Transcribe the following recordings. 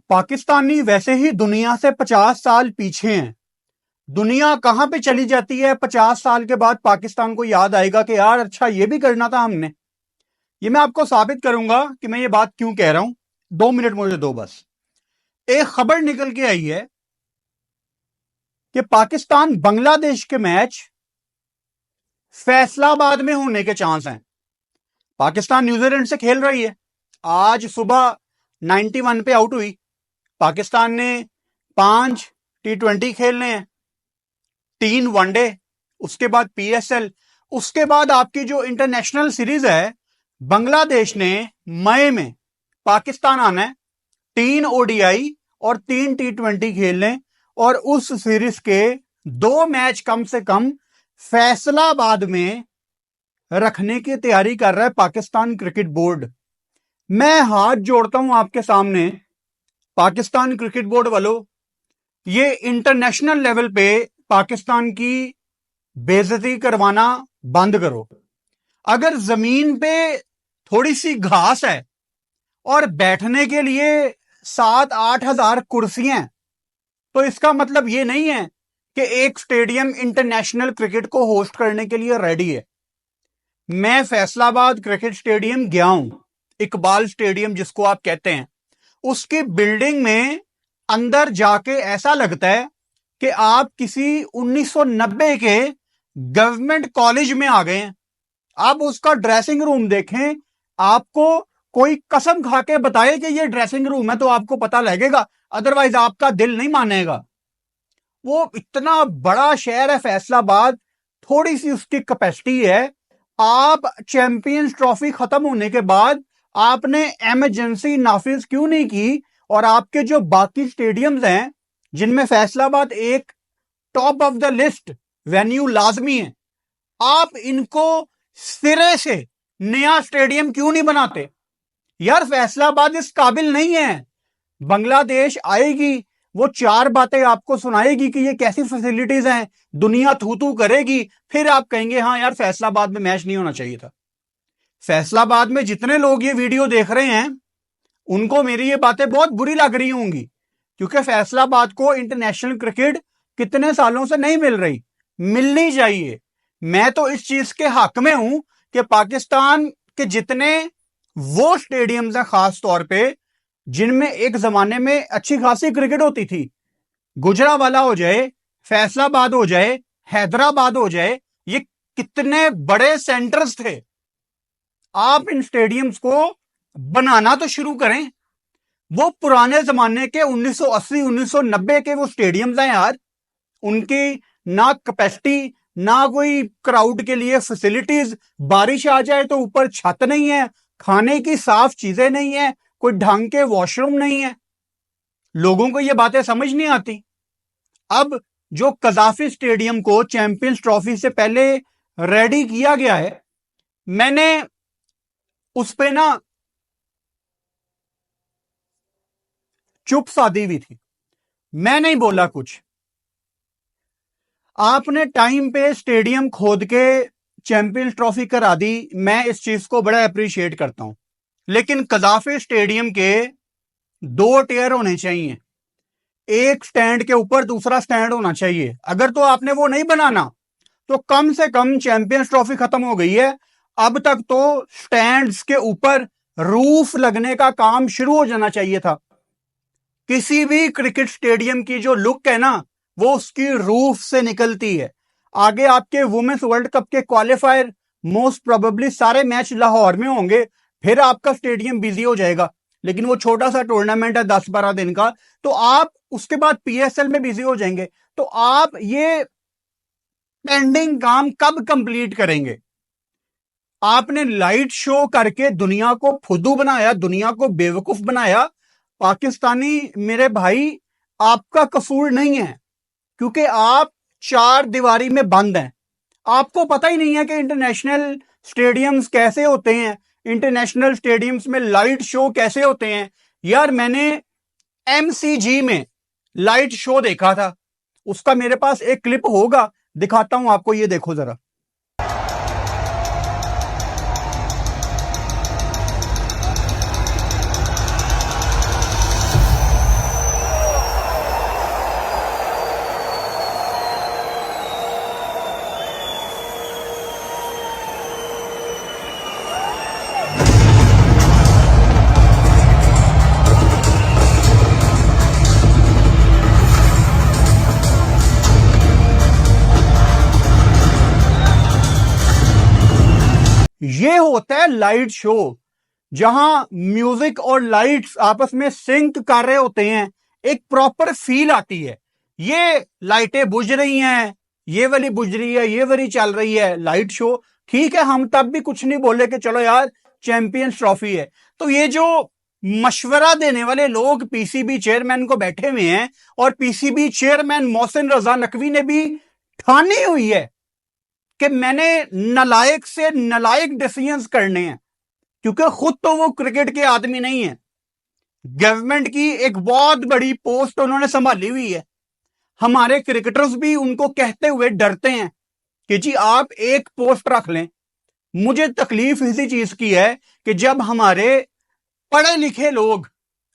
पाकिस्तानी वैसे ही दुनिया से 50 साल पीछे हैं। दुनिया कहां पे चली जाती है 50 साल के बाद पाकिस्तान को याद आएगा कि यार अच्छा ये भी करना था हमने। ये मैं आपको साबित करूंगा कि मैं ये बात क्यों कह रहा हूं। 2 मिनट मुझे दो बस। एक खबर निकल के आई है कि पाकिस्तान बांग्लादेश के मैच फैसलाबाद में होने के चांस हैं। पाकिस्तान न्यूजीलैंड से खेल रही है। आज सुबह 91 पे आउट हुई। पाकिस्तान ने 5 T20 खेलने हैं, 3 वनडे, उसके बाद PSL, उसके बाद आपकी जो इंटरनेशनल सीरीज है बांग्लादेश ने मई में पाकिस्तान आना है, 3 ODI और 3 T20 खेलने और उस सीरीज के 2 मैच कम से कम फैसलाबाद में रखने की तैयारी कर रहा है पाकिस्तान क्रिकेट बोर्ड। मैं हाथ जोड़ता हूं आपके सामने, पाकिस्तान क्रिकेट बोर्ड वालों, ये इंटरनेशनल लेवल पे पाकिस्तान की बेइज्जती करवाना बंद करो। अगर जमीन पे थोड़ी सी घास है और बैठने के लिए 7-8 हजार कुर्सियां, तो इसका मतलब ये नहीं है कि एक स्टेडियम इंटरनेशनल क्रिकेट को होस्ट करने के लिए रेडी है। मैं फैसलाबाद क्रिकेट स्टेडियम गया हूं, इकबाल स्टेडियम जिसको आप कहते हैं। उसकी बिल्डिंग में अंदर जाके ऐसा लगता है कि आप किसी 1990 के गवर्नमेंट कॉलेज में आ गए हैं। आप उसका ड्रेसिंग रूम देखें, आपको कोई कसम खा के बताए कि ये ड्रेसिंग रूम है तो आपको पता लगेगा, अदरवाइज आपका दिल नहीं मानेगा। वो इतना बड़ा शहर है फैसलाबाद, थोड़ी सी उसकी कैपेसिटी है। आप चैंपियंस ट्रॉफी खत्म होने के बाद आपने इमरजेंसी नाफिज क्यों नहीं की और आपके जो बाकी स्टेडियम्स हैं जिनमें फैसलाबाद एक top of the list venue लाजमी है, आप इनको सिरे से नया स्टेडियम क्यों नहीं बनाते? यार फैसलाबाद इस काबिल नहीं है। बांग्लादेश आएगी, वो 4 बातें आपको सुनाएगी कि ये कैसी फैसिलिटीज हैं, दुनिया थू थू करेगी, फिर आप कहेंगे हाँ यार फैसलाबाद में मैच नहीं होना चाहिए था। फैसलाबाद में जितने लोग ये वीडियो देख रहे हैं उनको मेरी ये बातें बहुत बुरी लग रही होंगी, क्योंकि फैसलाबाद को इंटरनेशनल क्रिकेट कितने सालों से नहीं मिल रही, मिलनी चाहिए। मैं तो इस चीज के हक में हूं कि पाकिस्तान के जितने वो स्टेडियम्स हैं खास तौर पे जिनमें एक जमाने में अच्छी खासी क्रिकेट होती थी, गुजरावाला हो जाए, फैसलाबाद हो जाए, हैदराबाद हो जाए, ये कितने बड़े सेंटर्स थे। आप इन स्टेडियम्स को बनाना तो शुरू करें। वो पुराने जमाने के 1980 1990 के वो स्टेडियम्स हैं यार, उनकी ना कैपेसिटी, ना कोई क्राउड के लिए फैसिलिटीज, बारिश आ जाए तो ऊपर छत नहीं है, खाने की साफ चीजें नहीं है, कोई ढंग के वॉशरूम नहीं है। लोगों को ये बातें समझ नहीं आती। अब जो कजाफी स्टेडियम को चैंपियंस ट्रॉफी से पहले रेडी किया गया है, मैंने उस पे ना चुप साधी हुई थी, मैं नहीं बोला कुछ। आपने टाइम पे स्टेडियम खोद के चैंपियंस ट्रॉफी करा दी, मैं इस चीज को बड़ा अप्रिशिएट करता हूं, लेकिन कजाफी स्टेडियम के 2 टियर होने चाहिए, एक स्टैंड के ऊपर दूसरा स्टैंड होना चाहिए। अगर तो आपने वो नहीं बनाना तो कम से कम चैंपियंस ट्रॉफी खत्म हो गई है, अब तक तो स्टैंड्स के ऊपर रूफ लगने का काम शुरू हो जाना चाहिए था। किसी भी क्रिकेट स्टेडियम की जो लुक है ना, वो उसकी रूफ से निकलती है। आगे आपके वुमेन्स वर्ल्ड कप के क्वालिफायर मोस्ट प्रोबेबली सारे मैच लाहौर में होंगे, फिर आपका स्टेडियम बिजी हो जाएगा। लेकिन वो छोटा सा टूर्नामेंट है 10-12 दिन का, तो आप उसके बाद PSL में बिजी हो जाएंगे। तो आप ये पेंडिंग काम कब कंप्लीट करेंगे? आपने लाइट शो करके दुनिया को फुद्दू बनाया, दुनिया को बेवकूफ बनाया। पाकिस्तानी मेरे भाई, आपका कसूर नहीं है, क्योंकि आप 4 दीवारी में बंद हैं। आपको पता ही नहीं है कि इंटरनेशनल स्टेडियम्स कैसे होते हैं, इंटरनेशनल स्टेडियम्स में लाइट शो कैसे होते हैं। यार मैंने MCG में लाइट शो देखा था, उसका मेरे पास एक क्लिप होगा, दिखाता हूं आपको, ये देखो जरा। ये होता है लाइट शो, जहां म्यूजिक और लाइट्स आपस में सिंक कर रहे होते हैं, एक प्रॉपर फील आती है। ये लाइटें बुझ रही हैं, ये वाली बुझ रही है, ये वाली चल रही है, लाइट शो। ठीक है, हम तब भी कुछ नहीं बोले कि चलो यार चैंपियंस ट्रॉफी है। तो ये जो मशवरा देने वाले लोग पीसीबी चेयरमैन को बैठे हुए हैं, और पीसीबी चेयरमैन मोहसिन रजा नकवी ने भी ठानी हुई है कि मैंने नालायक से नालायक डिसीजंस करने हैं, क्योंकि खुद तो वो क्रिकेट के आदमी नहीं है। गवर्नमेंट की एक बहुत बड़ी पोस्ट उन्होंने संभाली हुई है। हमारे क्रिकेटर्स भी उनको कहते हुए डरते हैं कि जी आप एक पोस्ट रख लें। मुझे तकलीफ इसी चीज की है कि जब हमारे पढ़े लिखे लोग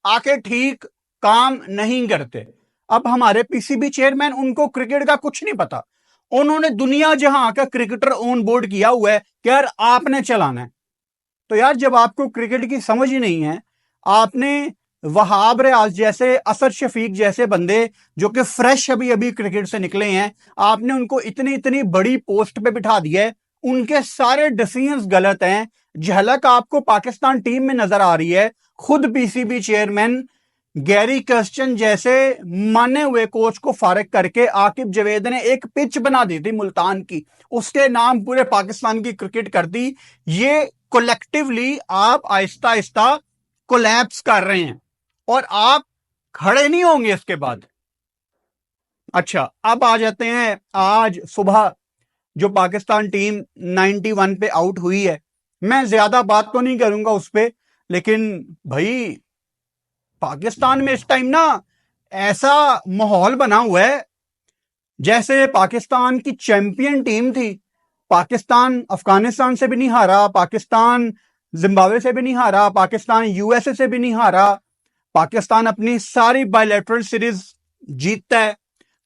आके ठीक काम नहीं करते। अब हमारे पीसीबी चेयरमैन, उनको क्रिकेट का कुछ नहीं पता, उन्होंने दुनिया जहां का क्रिकेटर ऑन बोर्ड किया हुआ है कि यार आपने चलाना है। तो यार जब आपको क्रिकेट की समझ ही नहीं है, आपने वहाब रियाज जैसे, असद शफीक जैसे बंदे जो कि फ्रेश अभी अभी क्रिकेट से निकले हैं, आपने उनको इतनी इतनी बड़ी पोस्ट पे बिठा दिया है, उनके सारे डिसीजंस गलत हैं। झलक आपको पाकिस्तान टीम में नजर आ रही है। खुद पीसीबी चेयरमैन गैरी कर्स्टन जैसे माने हुए कोच को फारिग करके आकिब जवेद ने एक पिच बना दी थी मुल्तान की, उसके नाम पूरे पाकिस्तान की क्रिकेट कर दी। ये कलेक्टिवली आप आहिस्ता आहिस्ता कोलैप्स कर रहे हैं और आप खड़े नहीं होंगे इसके बाद। अच्छा, अब आ जाते हैं आज सुबह जो पाकिस्तान टीम 91 पे आउट हुई है। मैं ज्यादा बात तो नहीं करूंगा उस पर, लेकिन भाई पाकिस्तान में इस टाइम ना ऐसा माहौल बना हुआ है जैसे पाकिस्तान की चैंपियन टीम थी। पाकिस्तान अफगानिस्तान से भी नहीं हारा, पाकिस्तान जिम्बाब्वे से भी नहीं हारा, पाकिस्तान यूएसए से भी नहीं हारा, पाकिस्तान अपनी सारी बायलैटरल सीरीज जीतता है।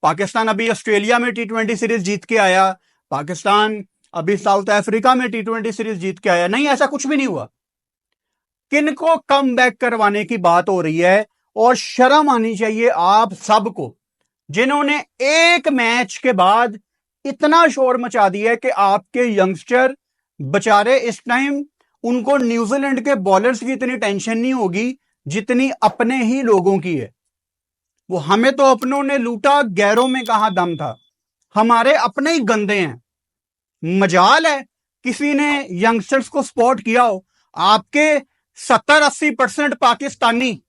पाकिस्तान अभी ऑस्ट्रेलिया में टी20 सीरीज जीत के आया, पाकिस्तान अभी साउथ अफ्रीका में टी20 सीरीज जीत के आया। नहीं, ऐसा कुछ भी नहीं हुआ। किनको कम बैक करवाने की बात हो रही है, और शर्म आनी चाहिए आप सबको, जिन्होंने एक मैच के बाद इतना शोर मचा दिया है कि आपके यंगस्टर बेचारे इस टाइम, उनको न्यूजीलैंड के बॉलर्स की इतनी टेंशन नहीं होगी जितनी अपने ही लोगों की है। वो हमें तो अपनों ने लूटा, गैरों में कहां दम था। हमारे अपने ही गंदे हैं। मजाल है किसी ने यंगस्टर्स को सपोर्ट किया हो। आपके 70-80% पाकिस्तानी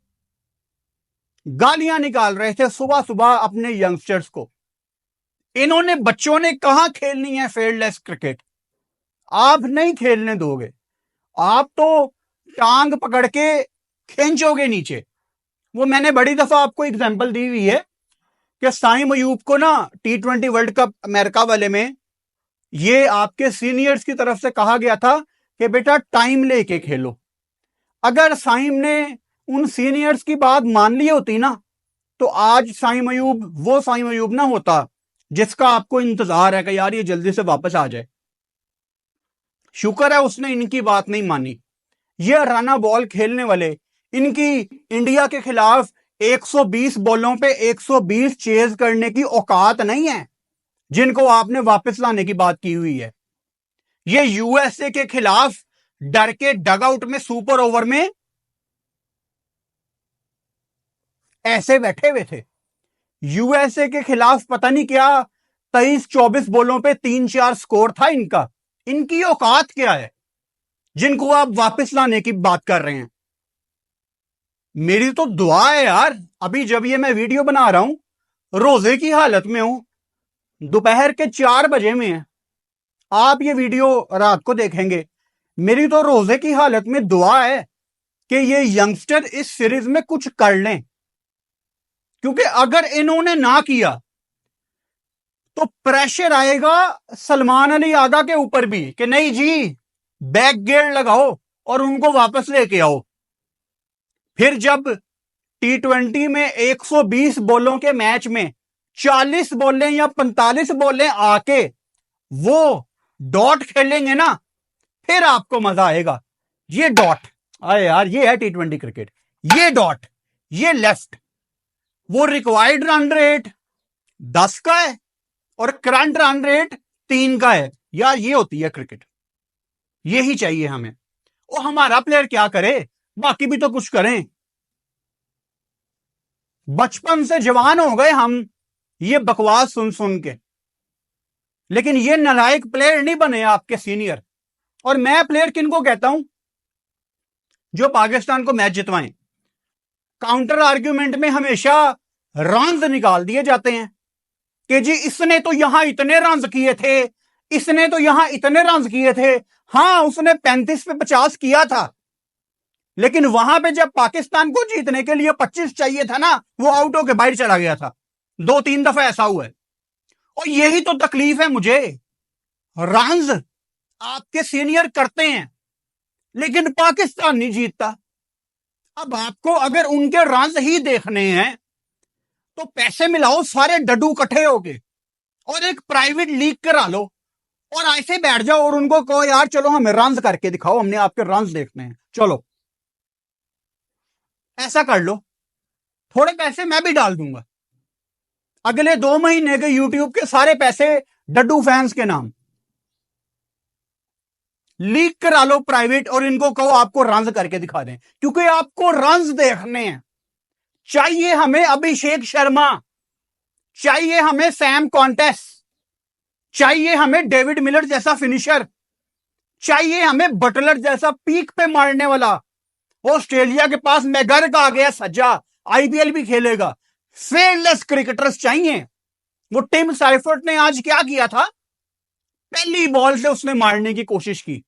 गालियां निकाल रहे थे सुबह सुबह अपने यंगस्टर्स को। इन्होंने, बच्चों ने कहां खेलनी है फील्डलेस क्रिकेट। आप नहीं खेलने दोगे, आप तो टांग पकड़ के खींचोगे नीचे। वो मैंने बड़ी दफा आपको एग्जांपल दी हुई है कि साइम अयूब को ना टी20 वर्ल्ड कप अमेरिका वाले में, ये आपके सीनियर्स की तरफ से कहा गया था कि बेटा टाइम लेके खेलो। अगर साइम ने उन सीनियर्स की बात मान ली होती ना, तो आज साइम अयूब वो साइम अयूब ना होता जिसका आपको इंतजार है कि यार ये जल्दी से वापस आ जाए। शुक्र है उसने इनकी बात नहीं मानी। ये राना बॉल खेलने वाले, इनकी इंडिया के खिलाफ 120 बॉलों पे 120 चेज करने की औकात नहीं है, जिनको आपने वापस लाने की बात की हुई है। ये यूएसए के खिलाफ डर के डगआउट में सुपर ओवर में ऐसे बैठे हुए थे। यूएसए के खिलाफ पता नहीं क्या 23-24 बॉलों पे 3-4 स्कोर था इनका। इनकी औकात क्या है जिनको आप वापस लाने की बात कर रहे हैं। मेरी तो दुआ है यार, अभी जब ये मैं वीडियो बना रहा हूं, रोजे की हालत में हूं, दोपहर के 4 बजे में है, आप ये वीडियो रात को देखेंगे। मेरी तो रोजे की हालत में दुआ है कि ये यंगस्टर इस सीरीज में कुछ कर लें, क्योंकि अगर इन्होंने ना किया तो प्रेशर आएगा सलमान अली आगा के ऊपर भी कि नहीं जी, बैक गियर लगाओ और उनको वापस लेके आओ। फिर जब टी20 में 120 बॉलों के मैच में 40 बॉलें या 45 बॉलें आके वो डॉट खेलेंगे ना, फिर आपको मजा आएगा। ये डॉट, अरे यार ये है टी20 क्रिकेट। ये डॉट, ये लेफ्ट, वो रिक्वायर्ड रन रेट 10 का है और करंट रन रेट 3 का है। यार ये होती है क्रिकेट। यही चाहिए हमें। और हमारा प्लेयर क्या करे, बाकी भी तो कुछ करें। बचपन से जवान हो गए हम ये बकवास सुन सुन के, लेकिन ये नालायक प्लेयर नहीं बने आपके सीनियर। और मैं प्लेयर किनको कहता हूं, जो पाकिस्तान को मैच जितवाएं। काउंटर आर्ग्यूमेंट में हमेशा रन्स निकाल दिए जाते हैं कि जी इसने तो यहां इतने रन्स किए थे, इसने तो यहां इतने रन्स किए थे। हां, उसने 35 पे 50 किया था, लेकिन वहां पे जब पाकिस्तान को जीतने के लिए 25 चाहिए था ना, वो आउट होके बाहर चला गया था। 2-3 दफा ऐसा हुआ है। और यही तो तकलीफ है मुझे। रन्स आपके सीनियर करते हैं, लेकिन पाकिस्तान नहीं जीतता। अब आपको अगर उनके रन्स ही देखने हैं तो पैसे मिलाओ सारे डड्डू इकट्ठे होके और एक प्राइवेट लीग करा लो और ऐसे बैठ जाओ और उनको कहो यार चलो हमें रन्स करके दिखाओ, हमने आपके रन्स देखने हैं, चलो ऐसा कर लो। थोड़े पैसे मैं भी डाल दूंगा, अगले 2 महीने के यूट्यूब के सारे पैसे डड्डू फैंस के नाम। लीग करा लो प्राइवेट और इनको कहो आपको रन्स करके दिखा दें, क्योंकि आपको रन्स देखने हैं। चाहिए हमें अभिषेक शर्मा, चाहिए हमें सैम कॉन्टेस, चाहिए हमें डेविड मिलर जैसा फिनिशर, चाहिए हमें बटलर जैसा पीक पे मारने वाला। ऑस्ट्रेलिया के पास मैगर आ गया सज्जा, आईपीएल भी खेलेगा। फेयरलेस क्रिकेटर्स चाहिए। वो टिम साइफर्ट ने आज क्या किया था, पहली बॉल से उसने मारने की कोशिश की।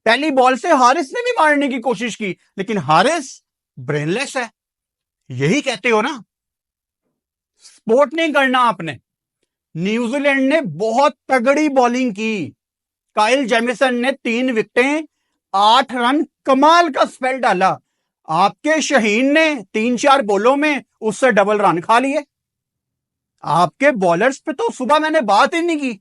पहली बॉल से हारिस ने भी मारने की कोशिश की, लेकिन हारिस ब्रेनलेस है। यही कहते हो ना, स्पोर्ट नहीं करना आपने। न्यूजीलैंड ने बहुत तगड़ी बॉलिंग की। काइल जेमिसन ने 3 विकेटें, 8 रन, कमाल का स्पेल डाला। आपके शहीन ने 3-4 बॉलों में उससे डबल रन खा लिए। आपके बॉलर्स पे तो सुबह मैंने बात ही नहीं की।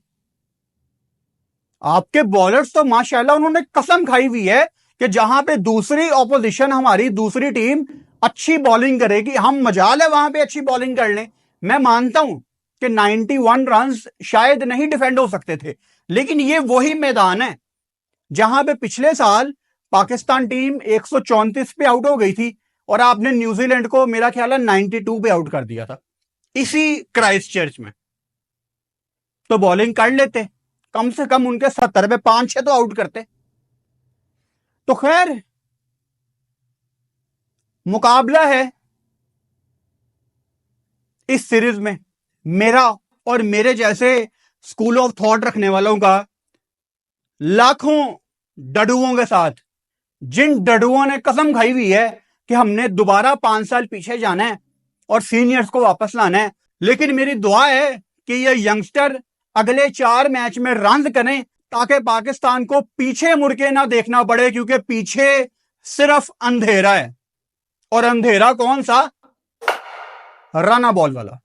आपके बॉलर्स तो माशाल्लाह उन्होंने कसम खाई हुई है कि जहां पे दूसरी ऑपोजिशन, हमारी दूसरी टीम अच्छी बॉलिंग करेगी, हम मजाल है वहां पे अच्छी बॉलिंग कर लें। मैं मानता हूं कि 91 रन शायद नहीं डिफेंड हो सकते थे, लेकिन ये वही मैदान है जहां पे पिछले साल पाकिस्तान टीम 134 पे आउट हो गई थी और आपने न्यूजीलैंड को मेरा ख्याल है 92 पे आउट कर दिया था, इसी क्राइस्ट चर्च में। तो बॉलिंग कर लेते, कम से कम उनके 70 पे 5-6 तो आउट करते। तो खैर, मुकाबला है इस सीरीज में मेरा और मेरे जैसे स्कूल ऑफ थॉट रखने वालों का लाखों डडुओं के साथ, जिन डडुओं ने कसम खाई हुई है कि हमने दोबारा 5 साल पीछे जाना है और सीनियर्स को वापस लाना है। लेकिन मेरी दुआ है कि ये यंगस्टर अगले 4 मैच में रन करें ताकि पाकिस्तान को पीछे मुड़ के ना देखना पड़े, क्योंकि पीछे सिर्फ अंधेरा है। और अंधेरा कौन सा, रना बॉल वाला।